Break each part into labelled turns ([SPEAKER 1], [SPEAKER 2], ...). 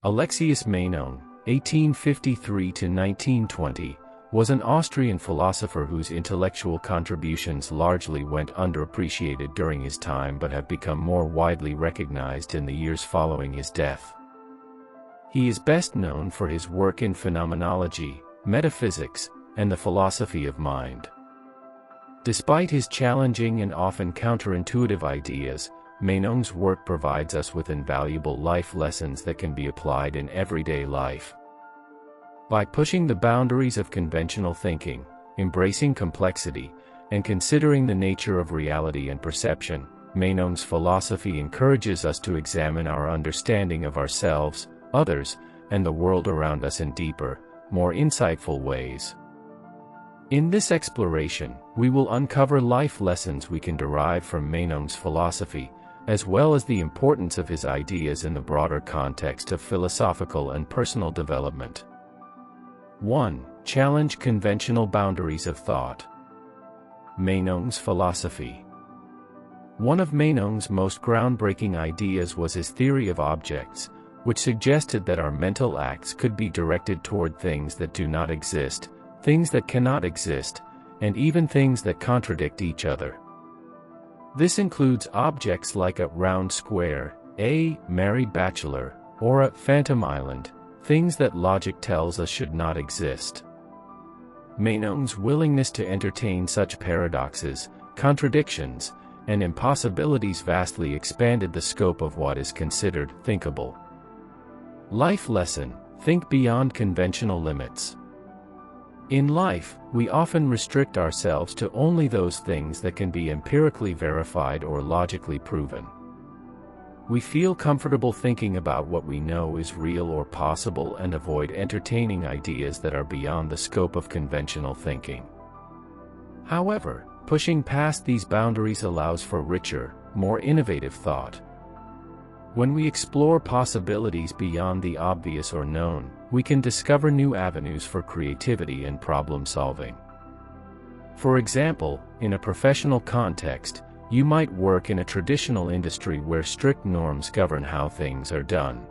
[SPEAKER 1] Alexius Meinong, 1853–1920, was an Austrian philosopher whose intellectual contributions largely went underappreciated during his time but have become more widely recognized in the years following his death. He is best known for his work in phenomenology, metaphysics, and the philosophy of mind. Despite his challenging and often counterintuitive ideas, Meinong's work provides us with invaluable life lessons that can be applied in everyday life. By pushing the boundaries of conventional thinking, embracing complexity, and considering the nature of reality and perception, Meinong's philosophy encourages us to examine our understanding of ourselves, others, and the world around us in deeper, more insightful ways. In this exploration, we will uncover life lessons we can derive from Meinong's philosophy, as well as the importance of his ideas in the broader context of philosophical and personal development. 1. Challenge conventional boundaries of thought. Meinong's philosophy. One of Meinong's most groundbreaking ideas was his theory of objects, which suggested that our mental acts could be directed toward things that do not exist, things that cannot exist, and even things that contradict each other. This includes objects like a round square, a married bachelor, or a phantom island, things that logic tells us should not exist. Meinong's willingness to entertain such paradoxes, contradictions, and impossibilities vastly expanded the scope of what is considered thinkable. Life lesson: think beyond conventional limits. In life, we often restrict ourselves to only those things that can be empirically verified or logically proven. We feel comfortable thinking about what we know is real or possible and avoid entertaining ideas that are beyond the scope of conventional thinking. However, pushing past these boundaries allows for richer, more innovative thought. When we explore possibilities beyond the obvious or known, we can discover new avenues for creativity and problem-solving. For example, in a professional context, you might work in a traditional industry where strict norms govern how things are done.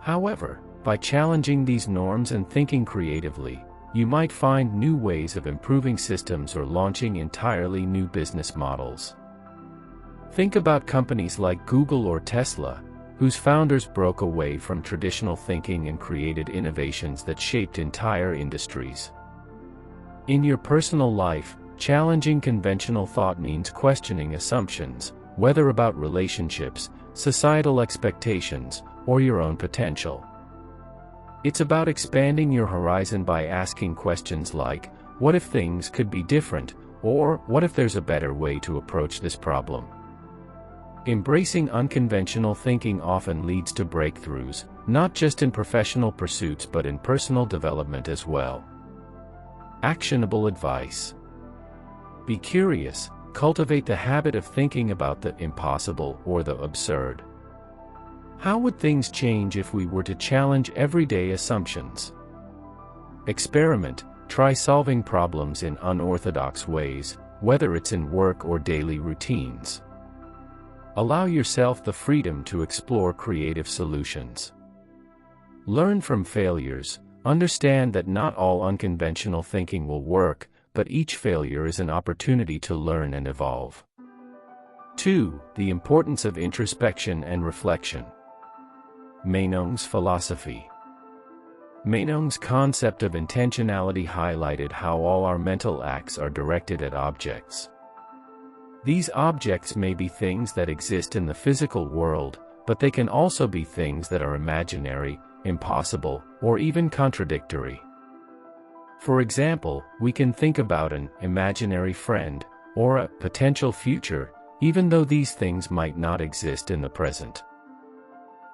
[SPEAKER 1] However, by challenging these norms and thinking creatively, you might find new ways of improving systems or launching entirely new business models. Think about companies like Google or Tesla, whose founders broke away from traditional thinking and created innovations that shaped entire industries. In your personal life, challenging conventional thought means questioning assumptions, whether about relationships, societal expectations, or your own potential. It's about expanding your horizon by asking questions like, what if things could be different, or what if there's a better way to approach this problem? Embracing unconventional thinking often leads to breakthroughs, not just in professional pursuits but in personal development as well. Actionable advice. Be curious, cultivate the habit of thinking about the impossible or the absurd. How would things change if we were to challenge everyday assumptions? Experiment, try solving problems in unorthodox ways, whether it's in work or daily routines. Allow yourself the freedom to explore creative solutions. Learn from failures, understand that not all unconventional thinking will work, but each failure is an opportunity to learn and evolve. 2. The importance of introspection and reflection. Meinong's philosophy. Meinong's concept of intentionality highlighted how all our mental acts are directed at objects. These objects may be things that exist in the physical world, but they can also be things that are imaginary, impossible, or even contradictory. For example, we can think about an imaginary friend, or a potential future, even though these things might not exist in the present.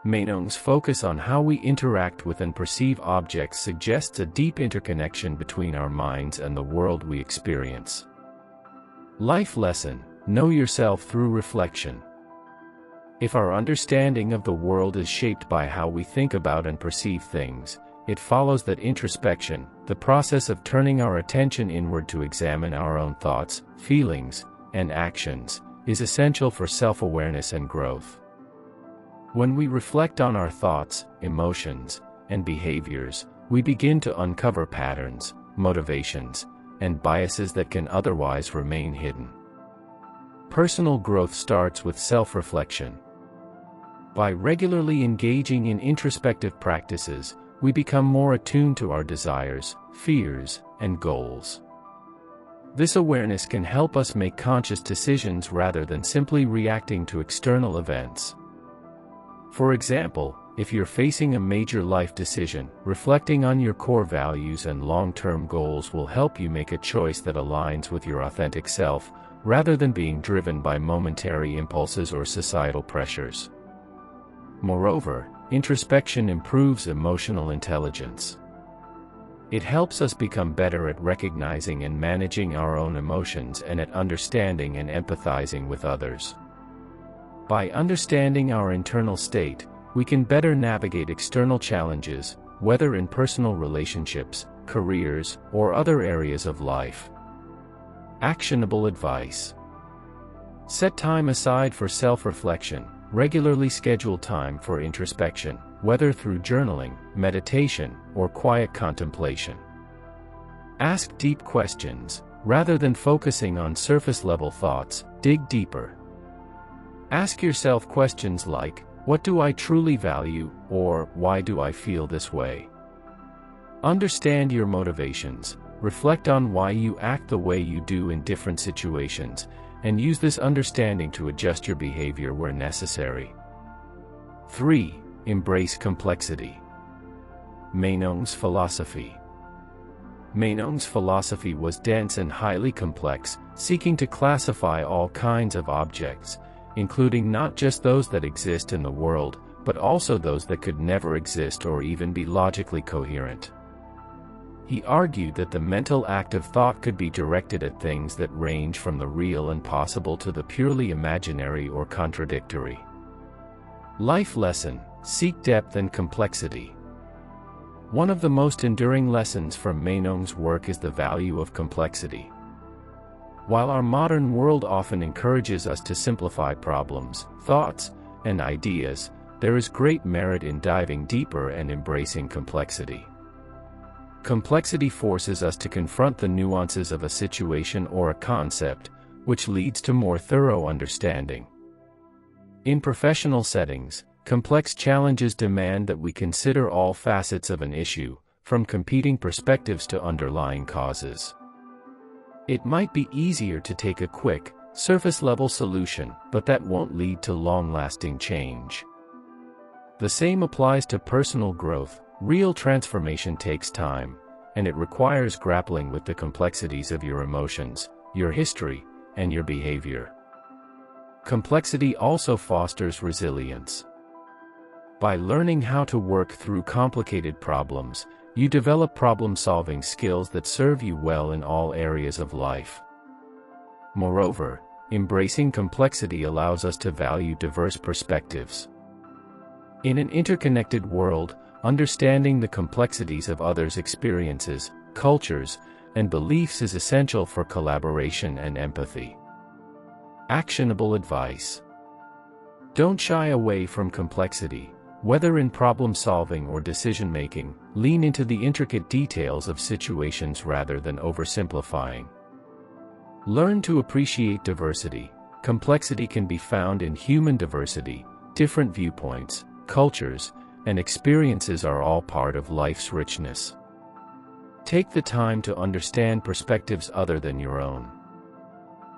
[SPEAKER 1] Meinong's focus on how we interact with and perceive objects suggests a deep interconnection between our minds and the world we experience. Life lesson: know yourself through reflection. If our understanding of the world is shaped by how we think about and perceive things, it follows that introspection, the process of turning our attention inward to examine our own thoughts, feelings, and actions, is essential for self-awareness and growth. When we reflect on our thoughts, emotions, and behaviors, we begin to uncover patterns, motivations, and biases that can otherwise remain hidden. Personal growth starts with self-reflection. By regularly engaging in introspective practices, we become more attuned to our desires, fears, and goals. This awareness can help us make conscious decisions rather than simply reacting to external events. For example, if you're facing a major life decision, reflecting on your core values and long-term goals will help you make a choice that aligns with your authentic self, rather than being driven by momentary impulses or societal pressures. Moreover, introspection improves emotional intelligence. It helps us become better at recognizing and managing our own emotions and at understanding and empathizing with others. By understanding our internal state, we can better navigate external challenges, whether in personal relationships, careers, or other areas of life. Actionable advice. Set time aside for self-reflection. Regularly schedule time for introspection, whether through journaling, meditation, or quiet contemplation. Ask deep questions. Rather than focusing on surface-level thoughts, dig deeper. Ask yourself questions like, "What do I truly value?" or "Why do I feel this way?" Understand your motivations. Reflect on why you act the way you do in different situations, and use this understanding to adjust your behavior where necessary. 3. Embrace complexity. Meinong's philosophy. Meinong's philosophy was dense and highly complex, seeking to classify all kinds of objects, including not just those that exist in the world, but also those that could never exist or even be logically coherent. He argued that the mental act of thought could be directed at things that range from the real and possible to the purely imaginary or contradictory. Life lesson: seek depth and complexity. One of the most enduring lessons from Meinong's work is the value of complexity. While our modern world often encourages us to simplify problems, thoughts, and ideas, there is great merit in diving deeper and embracing complexity. Complexity forces us to confront the nuances of a situation or a concept, which leads to more thorough understanding. In professional settings, complex challenges demand that we consider all facets of an issue, from competing perspectives to underlying causes. It might be easier to take a quick, surface-level solution, but that won't lead to long-lasting change. The same applies to personal growth. Real transformation takes time, and it requires grappling with the complexities of your emotions, your history, and your behavior. Complexity also fosters resilience. By learning how to work through complicated problems, you develop problem-solving skills that serve you well in all areas of life. Moreover, embracing complexity allows us to value diverse perspectives. In an interconnected world, understanding the complexities of others' experiences, cultures, and beliefs is essential for collaboration and empathy. Actionable advice. Don't shy away from complexity. Whether in problem-solving or decision-making, lean into the intricate details of situations rather than oversimplifying. Learn to appreciate diversity. Complexity can be found in human diversity. Different viewpoints, cultures, and experiences are all part of life's richness. Take the time to understand perspectives other than your own.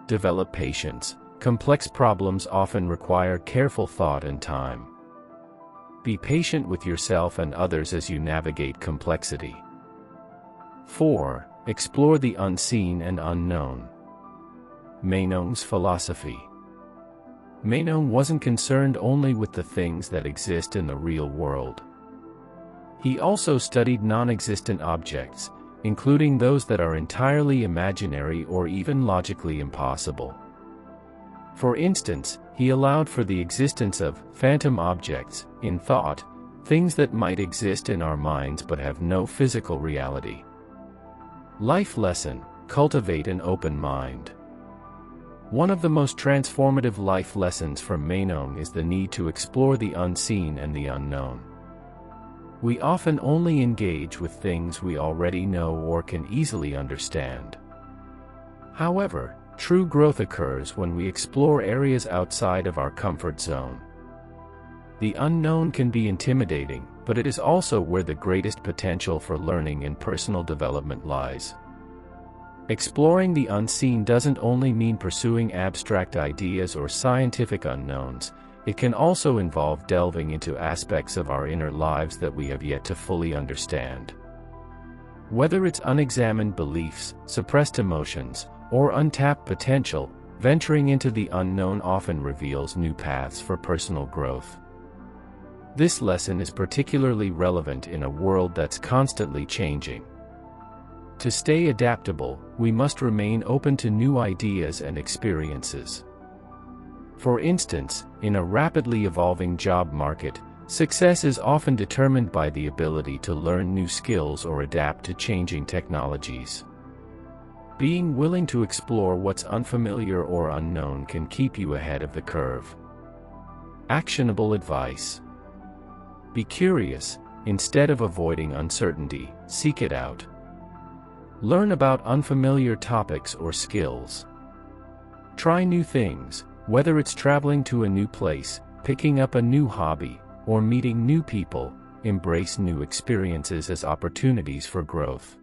[SPEAKER 1] Develop patience. Complex problems often require careful thought and time. Be patient with yourself and others as you navigate complexity. 4. Explore the unseen and unknown. Meinong's philosophy. Meinong wasn't concerned only with the things that exist in the real world. He also studied non-existent objects, including those that are entirely imaginary or even logically impossible. For instance, he allowed for the existence of phantom objects in thought, things that might exist in our minds but have no physical reality. Life lesson: cultivate an open mind. One of the most transformative life lessons from Meinong is the need to explore the unseen and the unknown. We often only engage with things we already know or can easily understand. However, true growth occurs when we explore areas outside of our comfort zone. The unknown can be intimidating, but it is also where the greatest potential for learning and personal development lies. Exploring the unseen doesn't only mean pursuing abstract ideas or scientific unknowns, it can also involve delving into aspects of our inner lives that we have yet to fully understand. Whether it's unexamined beliefs, suppressed emotions, or untapped potential, venturing into the unknown often reveals new paths for personal growth. This lesson is particularly relevant in a world that's constantly changing. To stay adaptable, we must remain open to new ideas and experiences. For instance, in a rapidly evolving job market, success is often determined by the ability to learn new skills or adapt to changing technologies. Being willing to explore what's unfamiliar or unknown can keep you ahead of the curve. Actionable advice. Be curious. Instead of avoiding uncertainty, seek it out. Learn about unfamiliar topics or skills. Try new things, whether it's traveling to a new place, picking up a new hobby, or meeting new people. Embrace new experiences as opportunities for growth.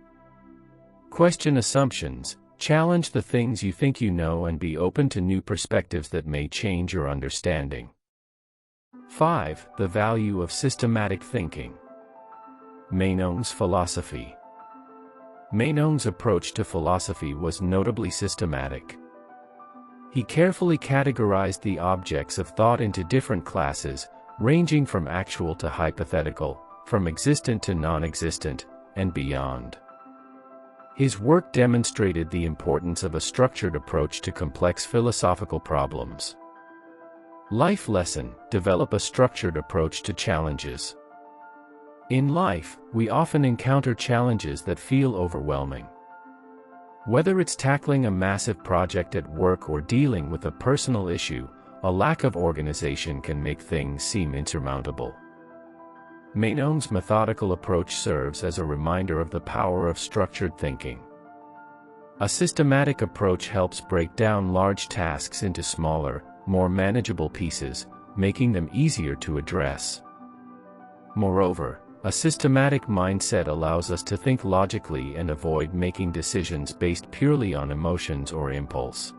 [SPEAKER 1] Question assumptions, challenge the things you think you know, and be open to new perspectives that may change your understanding. 5. The value of systematic thinking. Meinong's philosophy. Meinong's approach to philosophy was notably systematic. He carefully categorized the objects of thought into different classes, ranging from actual to hypothetical, from existent to non-existent, and beyond. His work demonstrated the importance of a structured approach to complex philosophical problems. Life lesson: develop a structured approach to challenges. In life, we often encounter challenges that feel overwhelming. Whether it's tackling a massive project at work or dealing with a personal issue, a lack of organization can make things seem insurmountable. Meinong's methodical approach serves as a reminder of the power of structured thinking. A systematic approach helps break down large tasks into smaller, more manageable pieces, making them easier to address. Moreover, a systematic mindset allows us to think logically and avoid making decisions based purely on emotions or impulse.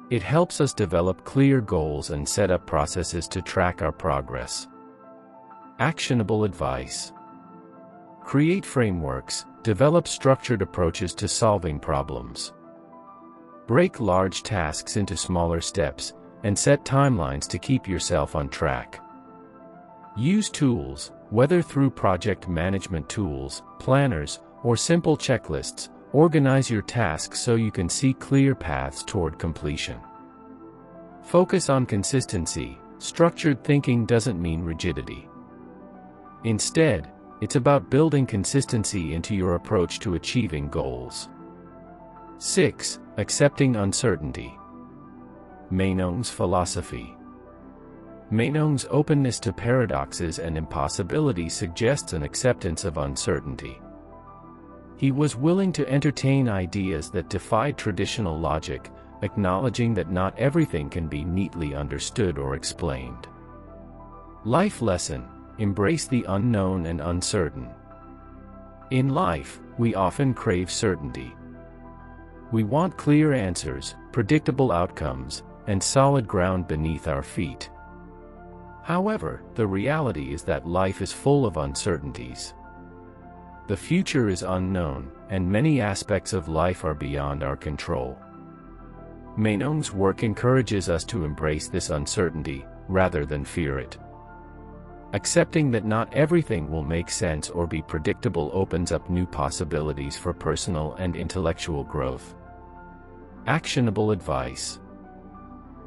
[SPEAKER 1] It helps us develop clear goals and set up processes to track our progress. Actionable advice. Create frameworks, develop structured approaches to solving problems. Break large tasks into smaller steps, and set timelines to keep yourself on track. Use tools, whether through project management tools, planners, or simple checklists. Organize your tasks so you can see clear paths toward completion. Focus on consistency. Structured thinking doesn't mean rigidity. Instead, it's about building consistency into your approach to achieving goals. 6. Accepting uncertainty. Meinong's philosophy. Meinong's openness to paradoxes and impossibilities suggests an acceptance of uncertainty. He was willing to entertain ideas that defied traditional logic, acknowledging that not everything can be neatly understood or explained. Life lesson: embrace the unknown and uncertain. In life, we often crave certainty. We want clear answers, predictable outcomes, and solid ground beneath our feet. However, the reality is that life is full of uncertainties. The future is unknown, and many aspects of life are beyond our control. Meinong's work encourages us to embrace this uncertainty, rather than fear it. Accepting that not everything will make sense or be predictable opens up new possibilities for personal and intellectual growth. Actionable advice.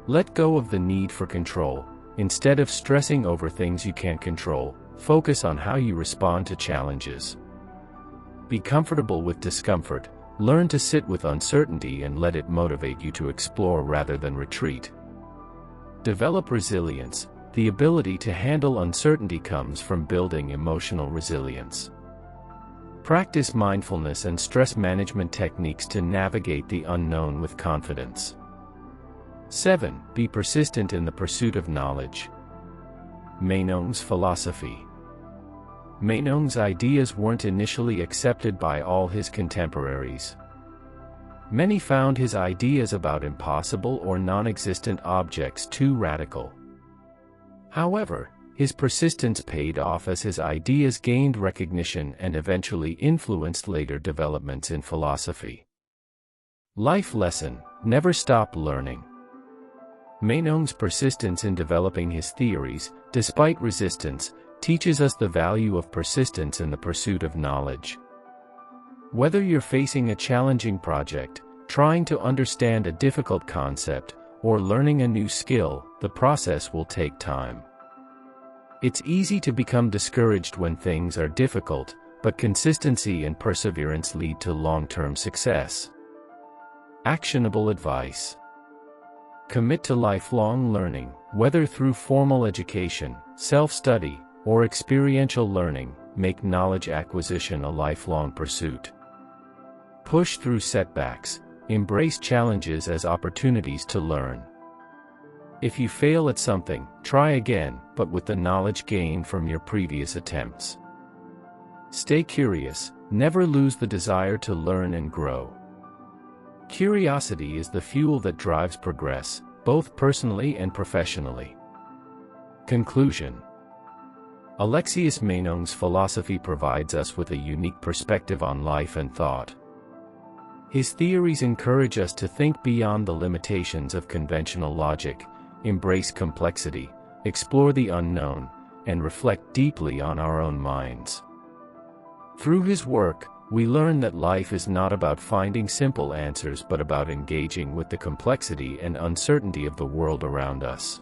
[SPEAKER 1] Let go of the need for control. Instead of stressing over things you can't control, focus on how you respond to challenges. Be comfortable with discomfort, Learn to sit with uncertainty and let it motivate you to explore rather than retreat. Develop resilience. The ability to handle uncertainty comes from building emotional resilience. Practice mindfulness and stress management techniques to navigate the unknown with confidence. 7. Be persistent in the pursuit of knowledge. Meinong's philosophy. Meinong's ideas weren't initially accepted by all his contemporaries. Many found his ideas about impossible or non-existent objects too radical. However, his persistence paid off as his ideas gained recognition and eventually influenced later developments in philosophy. Life lesson: never stop learning. Meinong's persistence in developing his theories, despite resistance, teaches us the value of persistence in the pursuit of knowledge. Whether you're facing a challenging project, trying to understand a difficult concept, or learning a new skill, the process will take time. It's easy to become discouraged when things are difficult, but consistency and perseverance lead to long-term success. Actionable advice. Commit to lifelong learning, whether through formal education, self-study, or experiential learning. Make knowledge acquisition a lifelong pursuit. Push through setbacks. Embrace challenges as opportunities to learn. If you fail at something, try again, but with the knowledge gained from your previous attempts. Stay curious. Never lose the desire to learn and grow. Curiosity is the fuel that drives progress, both personally and professionally. Conclusion. Alexius Meinong's philosophy provides us with a unique perspective on life and thought. His theories encourage us to think beyond the limitations of conventional logic, embrace complexity, explore the unknown, and reflect deeply on our own minds. Through his work, we learn that life is not about finding simple answers but about engaging with the complexity and uncertainty of the world around us.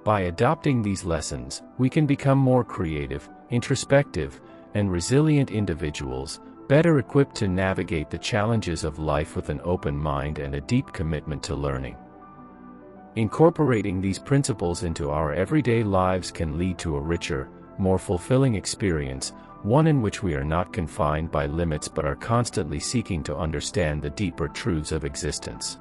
[SPEAKER 1] By adopting these lessons, we can become more creative, introspective, and resilient individuals, better equipped to navigate the challenges of life with an open mind and a deep commitment to learning. Incorporating these principles into our everyday lives can lead to a richer, more fulfilling experience, one in which we are not confined by limits but are constantly seeking to understand the deeper truths of existence.